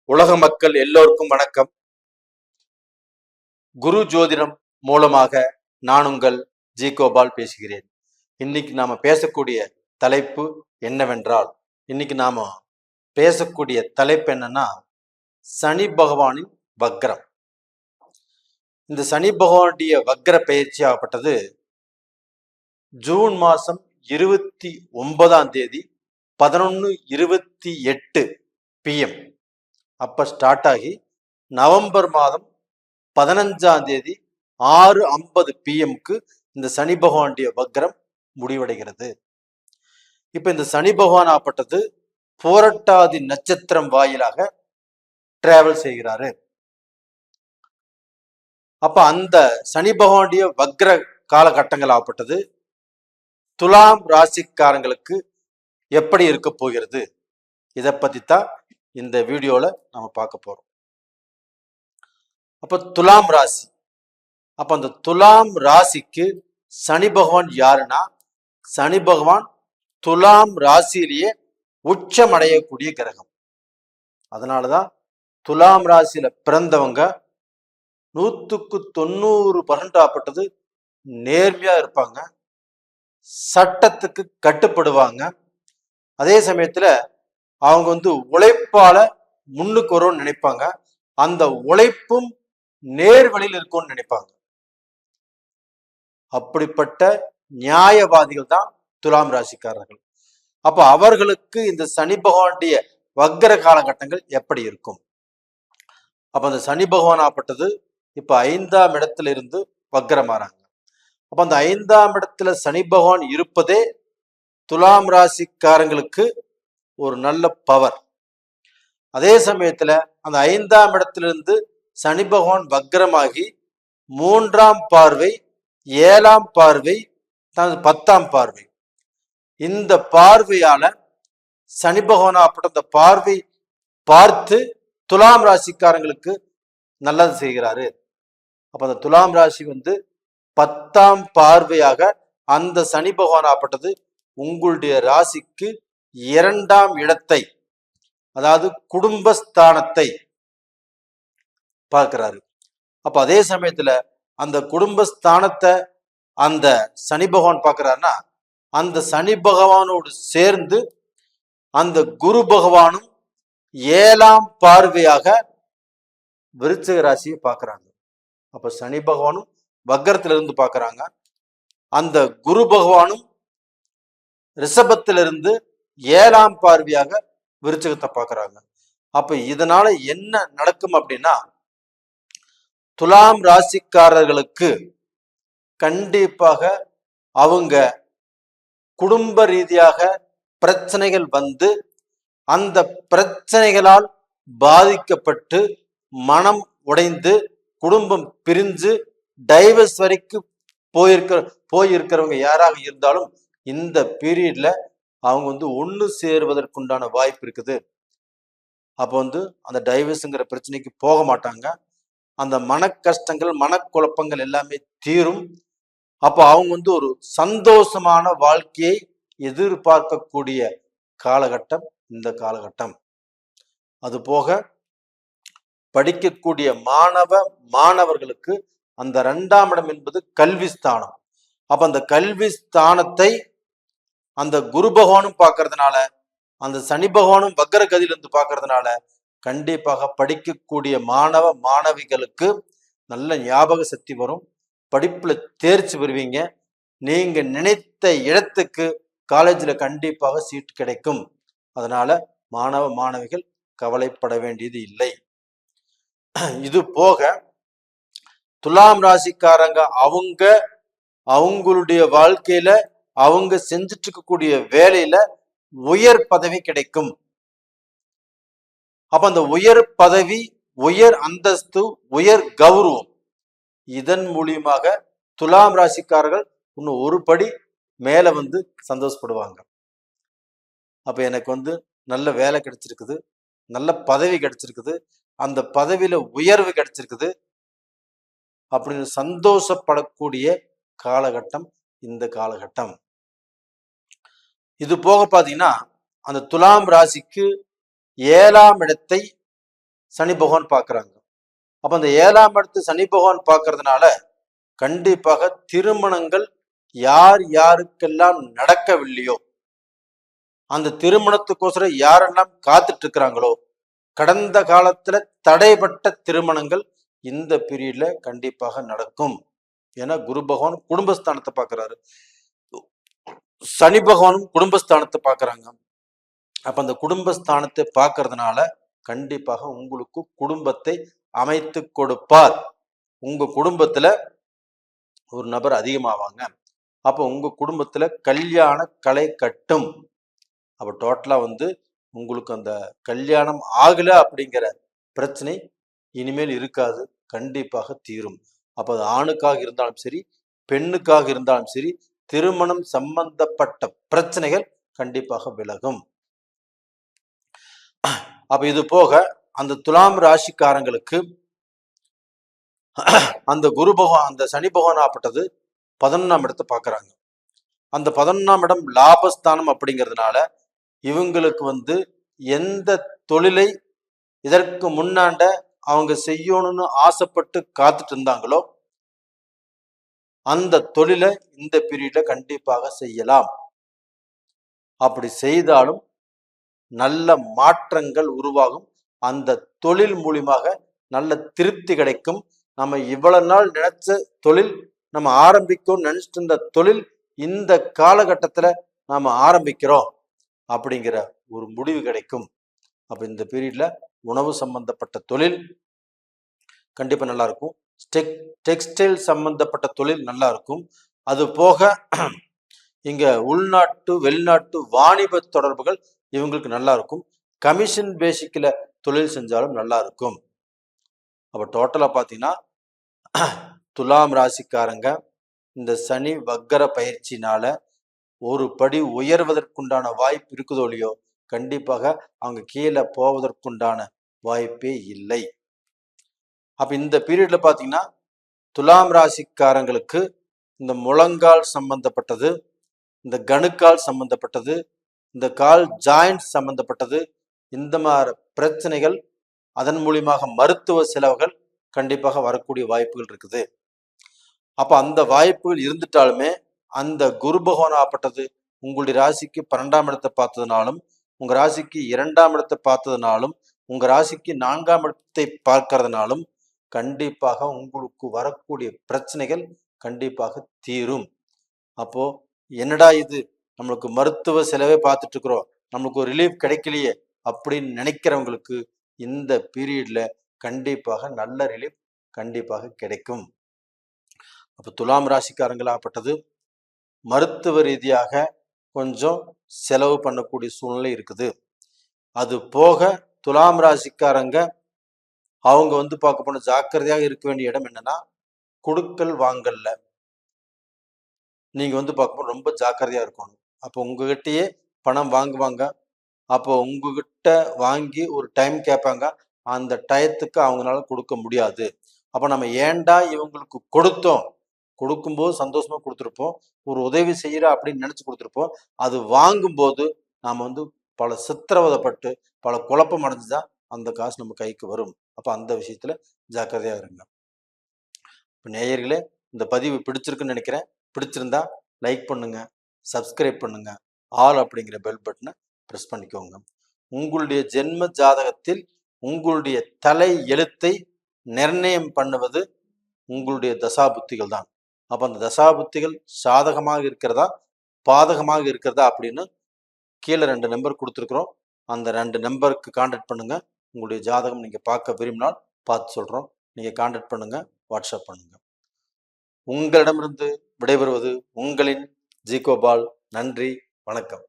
உலக மக்கள் எல்லோருக்கும் வணக்கம். குரு ஜோதிடம் மூலமாக நான் உங்கள் ஜி கோபால் பேசுகிறேன். இன்னைக்கு நாம பேசக்கூடிய தலைப்பு என்னவென்றால், என்னன்னா சனி பகவானின் வக்ரம். இந்த சனி பகவானுடைய வக்ர பயிற்சி ஆகப்பட்டது ஜூன் மாசம் 29ஆம் தேதி 11:28 PM அப்ப ஸ்டார்ட் ஆகி நவம்பர் மாதம் 15ஆம் தேதி 6:50 PM இந்த சனி பகவானுடைய வக்ரம் முடிவடைகிறது. இப்ப இந்த சனி பகவான் ஆப்பட்டது புரட்டாதி நட்சத்திரம் வாயிலாக டிராவல் செய்கிறாரு. அப்ப அந்த சனி பகவானுடைய வக்ர காலகட்டங்கள் ஆப்பட்டது துலாம் ராசிக்காரங்களுக்கு எப்படி இருக்க போகிறது, இதை பத்தி தான் இந்த வீடியோல நம்ம பார்க்க போறோம். அப்ப துலாம் ராசி, அப்ப அந்த துலாம் ராசிக்கு சனி பகவான் யாருன்னா, சனி பகவான் துலாம் ராசியிலேயே உச்சம் அடையக்கூடிய கிரகம். அதனாலதான் துலாம் ராசியில பிறந்தவங்க 100% ஆப்பட்டது நேர்மையா இருப்பாங்க, சட்டத்துக்கு கட்டுப்படுவாங்க. அதே சமயத்துல அவங்க உழைப்பால முன்னுக்கு வரும்னு நினைப்பாங்க. அந்த உழைப்பும் நேர்வழியில் இருக்கும்னு நினைப்பாங்க. அப்படிப்பட்ட நியாயவாதிகள் தான் துலாம் ராசிக்காரர்கள். அப்ப அவர்களுக்கு இந்த சனி பகவானுடைய வக்ர காலகட்டங்கள் எப்படி இருக்கும்? அப்ப அந்த சனி பகவான் ஆப்பட்டது இப்ப 5ஆம் இடத்துல இருந்து வக்ரமாறாங்க. அப்ப அந்த 5ஆம் இடத்துல சனி பகவான் இருப்பதே துலாம் ராசிக்காரங்களுக்கு ஒரு நல்ல பவர். அதே சமயத்துல அந்த 5ஆம் இடத்திலிருந்து சனி பகவான் வக்ரமாகி 3ஆம் பார்வை, 7ஆம் பார்வை, 10ஆம் பார்வை, இந்த பார்வையால சனி பகவான் ஆப்பட்ட அந்த பார்வை பார்த்து துலாம் ராசிக்காரங்களுக்கு நல்லது செய்கிறாரு. அப்ப அந்த துலாம் ராசி 10ஆம் பார்வையாக அந்த சனி பகவான் ஆப்பட்டது உங்களுடைய ராசிக்கு 2ஆம் இடத்தை, அதாவது குடும்பஸ்தானத்தை பார்க்கிறாரு. அப்ப அதே சமயத்துல அந்த குடும்பஸ்தானத்தை அந்த சனி பகவான் பார்க்கிறாருன்னா, அந்த சனி பகவானோடு சேர்ந்து அந்த குரு பகவானும் 7ஆம் பார்வையாக விருச்சிக ராசியை பார்க்கிறாங்க. அப்ப சனி பகவானும் வக்ரத்திலிருந்து பார்க்கிறாங்க, அந்த குரு பகவானும் ரிஷபத்திலிருந்து 7ஆம் பார்வையாக விருச்சிகத்தை பார்க்கிறாங்க. அப்ப இதனால என்ன நடக்கும் அப்படின்னா, துலாம் ராசிக்காரர்களுக்கு கண்டிப்பாக அவங்க குடும்ப ரீதியாக பிரச்சனைகள் அந்த பிரச்சனைகளால் பாதிக்கப்பட்டு மனம் உடைந்து குடும்பம் பிரிஞ்சு டைவர்ஸ் வரைக்கும் போயிருக்கிறவங்க யாராக இருந்தாலும் இந்த பீரியட்ல அவங்க ஒண்ணு சேருவதற்குண்டான வாய்ப்பு இருக்குது. அப்போ அந்த டைவர்ஸுங்கிற பிரச்சனைக்கு போக மாட்டாங்க. அந்த மன கஷ்டங்கள், மனக்குழப்பங்கள் எல்லாமே தீரும். அப்போ அவங்க ஒரு சந்தோஷமான வாழ்க்கையை எதிர்பார்க்கக்கூடிய காலகட்டம் இந்த காலகட்டம். அது போக படிக்கக்கூடிய மாணவர்களுக்கு அந்த 2ஆம் இடம் என்பது கல்வி ஸ்தானம். அப்ப அந்த கல்வி ஸ்தானத்தை அந்த குரு பகவானும் பார்க்கறதுனால, அந்த சனி பகவானும் வக்ர கதியிலிருந்து பார்க்கறதுனால கண்டிப்பாக படிக்கக்கூடிய மாணவிகளுக்கு நல்ல ஞாபக சக்தி வரும், படிப்புல தேர்ச்சி பெறுவீங்க, நீங்க நினைத்த இடத்துக்கு காலேஜில் கண்டிப்பாக சீட் கிடைக்கும். அதனால மாணவிகள் கவலைப்பட வேண்டியது இல்லை. இது போக துலாம் ராசிக்காரங்க அவங்களுடைய வாழ்க்கையில அவங்க செஞ்சுட்டு இருக்கக்கூடிய வேலையில உயர் பதவி கிடைக்கும். அப்ப அந்த உயர் பதவி, உயர் அந்தஸ்து, உயர் கௌரவம், இதன் மூலியமாக துலாம் ராசிக்காரர்கள் இன்னும் ஒரு படி மேல சந்தோஷப்படுவாங்க. அப்ப எனக்கு நல்ல வேலை கிடைச்சிருக்குது, நல்ல பதவி கிடைச்சிருக்குது, அந்த பதவியில உயர்வு கிடைச்சிருக்குது அப்படின்னு சந்தோஷப்படக்கூடிய காலகட்டம் இந்த காலகட்டம். இது போக பாத்தீங்கன்னா அந்த துலாம் ராசிக்கு 7ஆம் இடத்தை சனி பகவான் பார்க்குறாங்க. அப்போ அந்த 7ஆம் இடத்து சனி பகவான் பார்க்கறதுனால கண்டிப்பாக திருமணங்கள் யார் யாருக்கெல்லாம் நடக்கவில்லையோ, அந்த திருமணத்துக்கோசரம் யாரெல்லாம் காத்துட்டு இருக்கிறாங்களோ, கடந்த காலத்துல தடைப்பட்ட திருமணங்கள் இந்த பீரியட்ல கண்டிப்பாக நடக்கும். ஏன்னா குரு பகவான் குடும்பஸ்தானத்தை பார்க்கிறாரு, சனி பகவானும் குடும்பஸ்தானத்தை பார்க்கறாங்க. அப்ப அந்த குடும்பஸ்தானத்தை பார்க்கறதுனால கண்டிப்பாக உங்களுக்கு குடும்பத்தை அமைத்து கொடுப்பார். உங்க குடும்பத்துல ஒரு நபர் அதிகமாவாங்க. அப்போ உங்க குடும்பத்துல கல்யாண கலை கட்டும். அப்ப டோட்டலா உங்களுக்கு அந்த கல்யாணம் ஆகல அப்படிங்கிற பிரச்சனை இனிமேல் இருக்காது, கண்டிப்பாக தீரும். அப்ப அது ஆணுக்காக இருந்தாலும் சரி, பெண்ணுக்காக இருந்தாலும் சரி, திருமணம் சம்பந்தப்பட்ட பிரச்சனைகள் கண்டிப்பாக விலகும். அப்ப இது போக அந்த துலாம் ராசிக்காரங்களுக்கு அந்த குரு பகவான் அந்த சனி பகவான் ஆப்பட்டது 11ஆம் இடத்தை பார்க்கறாங்க. அந்த 11ஆம் இடம் லாபஸ்தானம் அப்படிங்கிறதுனால இவங்களுக்கு எந்த தொழிலை இதற்கு முன்னாண்ட அவங்க செய்யணும்னு ஆசைப்பட்டு காத்துட்டு இருந்தாங்களோ அந்த தொழிலை இந்த பீரியட்ல கண்டிப்பாக செய்யலாம். அப்படி செய்தாலும் நல்ல மாற்றங்கள் உருவாகும். அந்த தொழில் மூலியமாக நல்ல திருப்தி கிடைக்கும். நம்ம இவ்வளவு நாள் நினைச்ச தொழில், நம்ம ஆரம்பிக்கும் நினைச்சிட்டு இருந்த தொழில் இந்த காலகட்டத்துல நாம ஆரம்பிக்கிறோம் அப்படிங்கிற ஒரு முடிவு கிடைக்கும். அப்ப இந்த பீரியட்ல உணவு சம்பந்தப்பட்ட தொழில் கண்டிப்பா நல்லா இருக்கும். டெக்ஸ்டைல் சம்பந்தப்பட்ட தொழில் நல்லா இருக்கும். அது போக இங்க உள்நாட்டு வெளிநாட்டு வாணிப தொடர்புகள் இவங்களுக்கு நல்லா இருக்கும். கமிஷன் பேசிக்ல தொழில் செஞ்சாலும் நல்லா இருக்கும். அப்ப டோட்டலா பாத்தீங்கன்னா துலாம் ராசிக்காரங்க இந்த சனி வக்கர பயிற்சினால ஒரு படி உயர்வதற்குண்டான வாய்ப்பு இருக்குதோ இல்லையோ, கண்டிப்பாக அவங்க கீழே போவதற்குண்டான வாய்ப்பே இல்லை. அப்ப இந்த பீரியட்ல பாத்தீங்கன்னா துலாம் ராசிக்காரங்களுக்கு இந்த முழங்கால் சம்பந்தப்பட்டது, இந்த கணுக்கால் சம்பந்தப்பட்டது, இந்த கால் ஜாயிண்ட் சம்பந்தப்பட்டது, இந்த மாதிரி பிரச்சனைகள், அதன் மூலியமாக மருத்துவ செலவுகள் கண்டிப்பாக வரக்கூடிய வாய்ப்புகள் இருக்குது. அப்ப அந்த வாய்ப்புகள் இருந்துட்டாலுமே அந்த குரு பகவான் ஆப்பட்டது உங்களுடைய ராசிக்கு 12ஆம் இடத்தை பார்த்ததுனாலும், உங்க ராசிக்கு 2ஆம் இடத்தை பார்த்ததுனாலும், உங்க ராசிக்கு 4ஆம் இடத்தை பார்க்கறதுனாலும் கண்டிப்பாக உங்களுக்கு வரக்கூடிய பிரச்சனைகள் கண்டிப்பாக தீரும். அப்போ என்னடா இது, நம்மளுக்கு மருத்துவ செலவே பார்த்துட்டு இருக்கிறோம், நம்மளுக்கு ஒரு ரிலீஃப் கிடைக்கலையே அப்படின்னு நினைக்கிறவங்களுக்கு இந்த பீரியட்ல கண்டிப்பாக நல்ல ரிலீஃப் கண்டிப்பாக கிடைக்கும். அப்போ துலாம் ராசிக்காரங்களாப்பட்டது மருத்துவ ரீதியாக கொஞ்சம் செலவு பண்ணக்கூடிய சூழ்நிலை இருக்குது. அது போக துலாம் ராசிக்காரங்க அவங்க பார்க்க போன ஜாக்கிரதையாக இருக்க வேண்டிய இடம் என்னன்னா, கொடுக்கல் வாங்கல்ல நீங்க பார்க்க போன ரொம்ப ஜாக்கிரதையா இருக்கணும். அப்போ உங்ககிட்டயே பணம் வாங்குவாங்க. அப்போ உங்ககிட்ட வாங்கி ஒரு டைம் கேட்பாங்க, அந்த டயத்துக்கு அவங்களால கொடுக்க முடியாது. அப்போ நம்ம ஏன்டா இவங்களுக்கு கொடுத்தோம், கொடுக்கும்போது சந்தோஷமா கொடுத்துருப்போம், ஒரு உதவி செய்யற அப்படின்னு நினைச்சு கொடுத்துருப்போம். அது வாங்கும்போது நாம பல சித்திரவதைப்பட்டு பல குழப்பம் அடைஞ்சுதான் அந்த காசு நம்ம கைக்கு வரும். அப்ப அந்த விஷயத்துல ஜாக்கிரதையா இருங்க. இப்ப நேயர்களே, இந்த பதிவு பிடிச்சிருக்குன்னு நினைக்கிறேன். பிடிச்சிருந்தா லைக் பண்ணுங்க, சப்ஸ்கிரைப் பண்ணுங்க, ஆல் அப்படிங்கிற பெல் பட்டனை ப்ரெஸ் பண்ணிக்கோங்க. உங்களுடைய ஜென்ம ஜாதகத்தில் உங்களுடைய தலை எழுத்தை நிர்ணயம் பண்ணுவது உங்களுடைய தசாபுத்திகள் தான். அப்ப அந்த தசாபுத்திகள் சாதகமாக இருக்கிறதா பாதகமாக இருக்கிறதா அப்படின்னு கீழே 2 நம்பர் கொடுத்துருக்குறோம். அந்த 2 நம்பருக்கு கான்டாக்ட் பண்ணுங்க. உங்களுடைய ஜாதகம் நீங்க பார்க்க விரும்பினால் பார்த்து சொல்றோம். நீங்க கான்டாக்ட் பண்ணுங்க, வாட்ஸ்அப் பண்ணுங்க. உங்களிடமிருந்து விடைபெறுவது உங்களின் ஜி கோபால். நன்றி, வணக்கம்.